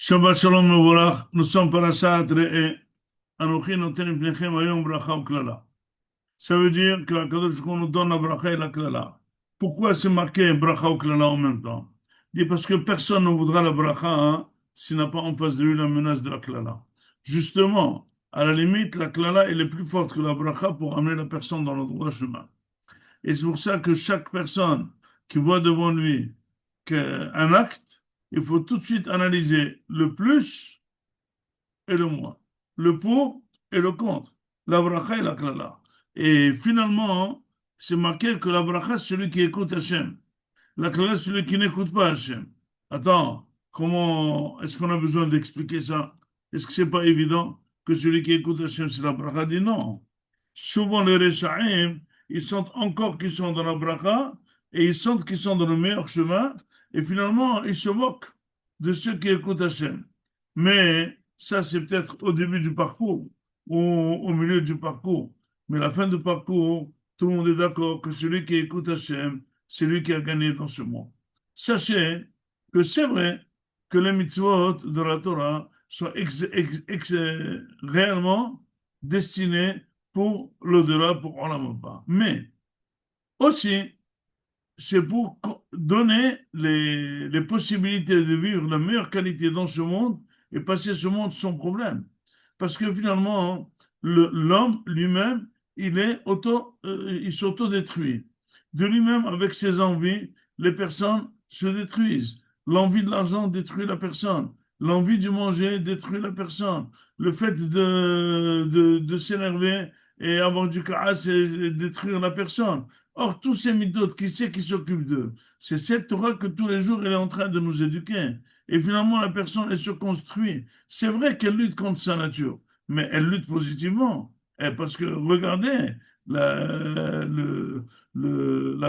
Shabbat Shalom Mevorach, nous sommes parashat Re'eh, Anochi noten lifnechem hayom bracha u'klala. Ça veut dire que Kadosh Baruch Hu nous donne la bracha et la klala. Pourquoi c'est marqué bracha ou klala en même temps? Il dit parce que personne ne voudra la bracha s'il n'a pas en face de lui la menace de la klala. Justement, à la limite, la klala elle est plus forte que la bracha pour amener la personne dans le droit chemin. Et c'est pour ça que chaque personne qui voit devant lui un acte, il faut tout de suite analyser le plus et le moins, le pour et le contre, la bracha et la klala. Et finalement, c'est marqué que la bracha, c'est celui qui écoute Hachem. La klala, c'est celui qui n'écoute pas Hachem. Attends, comment est-ce qu'on a besoin d'expliquer ça? Est-ce que c'est pas évident que celui qui écoute Hachem, c'est la bracha? Dit non. Souvent, les Rechaim, ils sentent encore qu'ils sont dans la bracha et ils sentent qu'ils sont dans le meilleur chemin et finalement, ils se moquent de ceux qui écoutent Hachem. Mais ça, c'est peut-être au début du parcours ou au milieu du parcours. Mais la fin du parcours, tout le monde est d'accord que celui qui écoute Hachem, c'est lui qui a gagné dans ce monde. Sachez que c'est vrai que les mitzvot de la Torah sont réellement destinés pour l'au-delà, pour Olam Haba. Mais aussi, c'est pour donner les possibilités de vivre la meilleure qualité dans ce monde et passer ce monde sans problème. Parce que finalement, l'homme lui-même, il s'auto-détruit. De lui-même, avec ses envies, les personnes se détruisent. L'envie de l'argent détruit la personne. L'envie de manger détruit la personne. Le fait de s'énerver et avoir du chaos, c'est détruire la personne. Or, tous ces méthodes, qui c'est qui s'occupe d'eux? C'est cette Torah que tous les jours, elle est en train de nous éduquer. Et finalement, la personne, elle se construit. C'est vrai qu'elle lutte contre sa nature, mais elle lutte positivement. Et parce que, regardez, la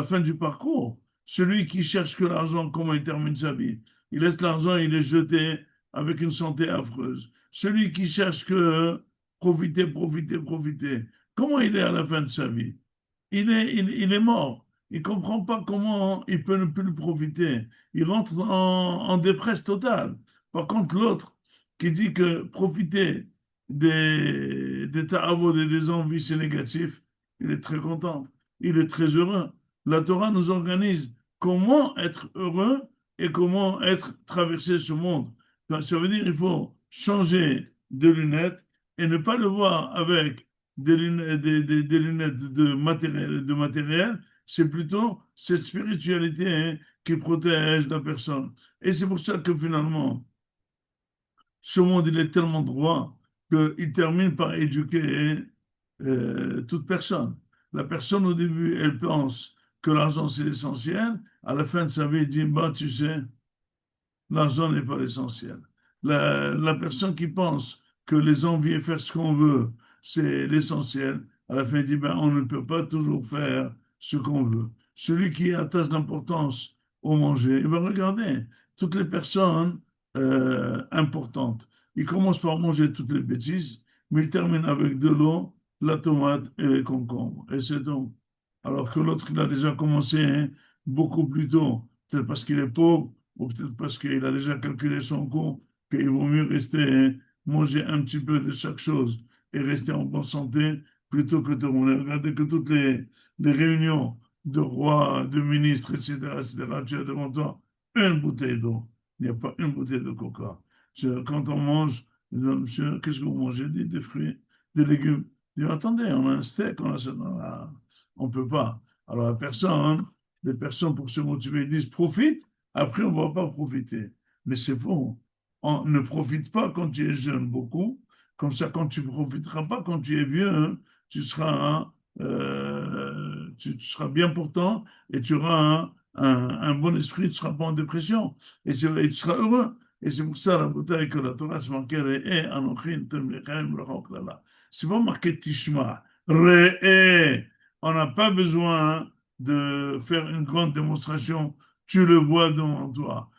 fin du parcours. Celui qui cherche que l'argent, comment il termine sa vie? Il laisse l'argent, il est jeté avec une santé affreuse. Celui qui cherche que profiter, profiter, profiter, comment il est à la fin de sa vie? Il est mort. Il ne comprend pas comment il peut ne plus le profiter. Il rentre en dépresse totale. Par contre, l'autre qui dit que profiter des ta'avod et des envies, c'est négatif, il est très content. Il est très heureux. La Torah nous organise comment être heureux et comment être traversé ce monde. Ça veut dire qu'il faut changer de lunettes et ne pas le voir avec des lunettes de matériel, c'est plutôt cette spiritualité qui protège la personne. Et c'est pour ça que finalement, ce monde, il est tellement droit qu'il termine par éduquer toute personne. La personne, au début, elle pense que l'argent, c'est l'essentiel. À la fin de sa vie, elle dit, bah, tu sais, l'argent n'est pas l'essentiel. La personne qui pense que les envies et faire ce qu'on veut, c'est l'essentiel, à la fin, il dit, ben, on ne peut pas toujours faire ce qu'on veut. Celui qui attache l'importance au manger, il va regarder toutes les personnes importantes. Il commence par manger toutes les bêtises, mais il termine avec de l'eau, la tomate et les concombres. Et c'est tout. Alors que l'autre, il a déjà commencé beaucoup plus tôt, peut-être parce qu'il est pauvre, ou peut-être parce qu'il a déjà calculé son coût, qu'il vaut mieux rester, manger un petit peu de chaque chose et rester en bonne santé plutôt que de rouler. Regardez que toutes les réunions de rois, de ministres, etc., etc., tu as devant toi une bouteille d'eau. Il n'y a pas une bouteille de coca. Quand on mange, monsieur, qu'est-ce que vous mangez? Des fruits, des légumes. Il dit, attendez, on a un steak, on a ça. On ne peut pas. Alors, les personnes, pour se motiver, disent profite, après, on ne va pas profiter. Mais c'est faux. On ne profite pas quand tu es jeune beaucoup. Comme ça, quand tu ne profiteras pas, quand tu es vieux, hein, tu seras bien portant et tu auras un bon esprit, tu ne seras pas en dépression. Et tu seras heureux. Et c'est pour ça, la bouteille que la Torah se marquée, c'est pas marqué Tishma. On n'a pas besoin de faire une grande démonstration. Tu le vois devant toi.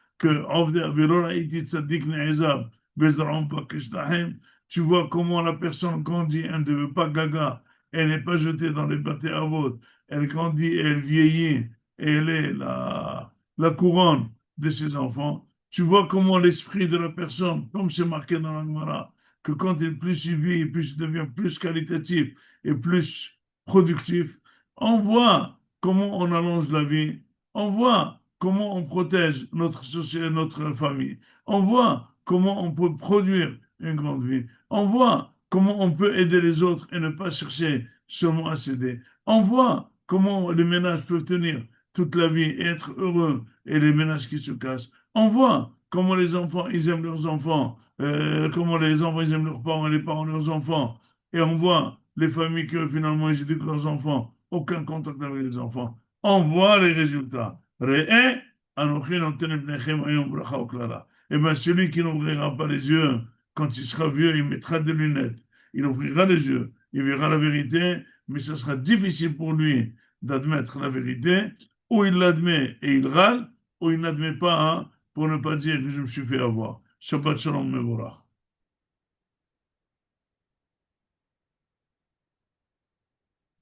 Tu vois comment la personne grandit, elle ne veut pas gaga, elle n'est pas jetée dans les bâtés à vote, elle grandit, elle vieillit, et elle est la couronne de ses enfants. tu vois comment l'esprit de la personne, comme c'est marqué dans la Gemara, que quand plus il vit, plus il devient plus qualitatif et plus productif, on voit comment on allonge la vie, on voit comment on protège notre société, notre famille, on voit comment on peut produire une grande vie, on voit comment on peut aider les autres et ne pas chercher seulement à s'aider, on voit comment les ménages peuvent tenir toute la vie et être heureux et les ménages qui se cassent. On voit comment les enfants, ils aiment leurs enfants, comment les enfants, ils aiment leurs parents et les parents leurs enfants. Et on voit les familles que finalement, ils éduquent leurs enfants, aucun contact avec les enfants. On voit les résultats. Re'eh, anochi noten lepnechem hayom bracha uklala. Et bien, celui qui n'ouvrira pas les yeux, quand il sera vieux, il mettra des lunettes. Il ouvrira les yeux, il verra la vérité, mais ce sera difficile pour lui d'admettre la vérité, ou il l'admet et il râle, ou il n'admet pas, hein, pour ne pas dire que je me suis fait avoir. Shabbat shalom mevorach.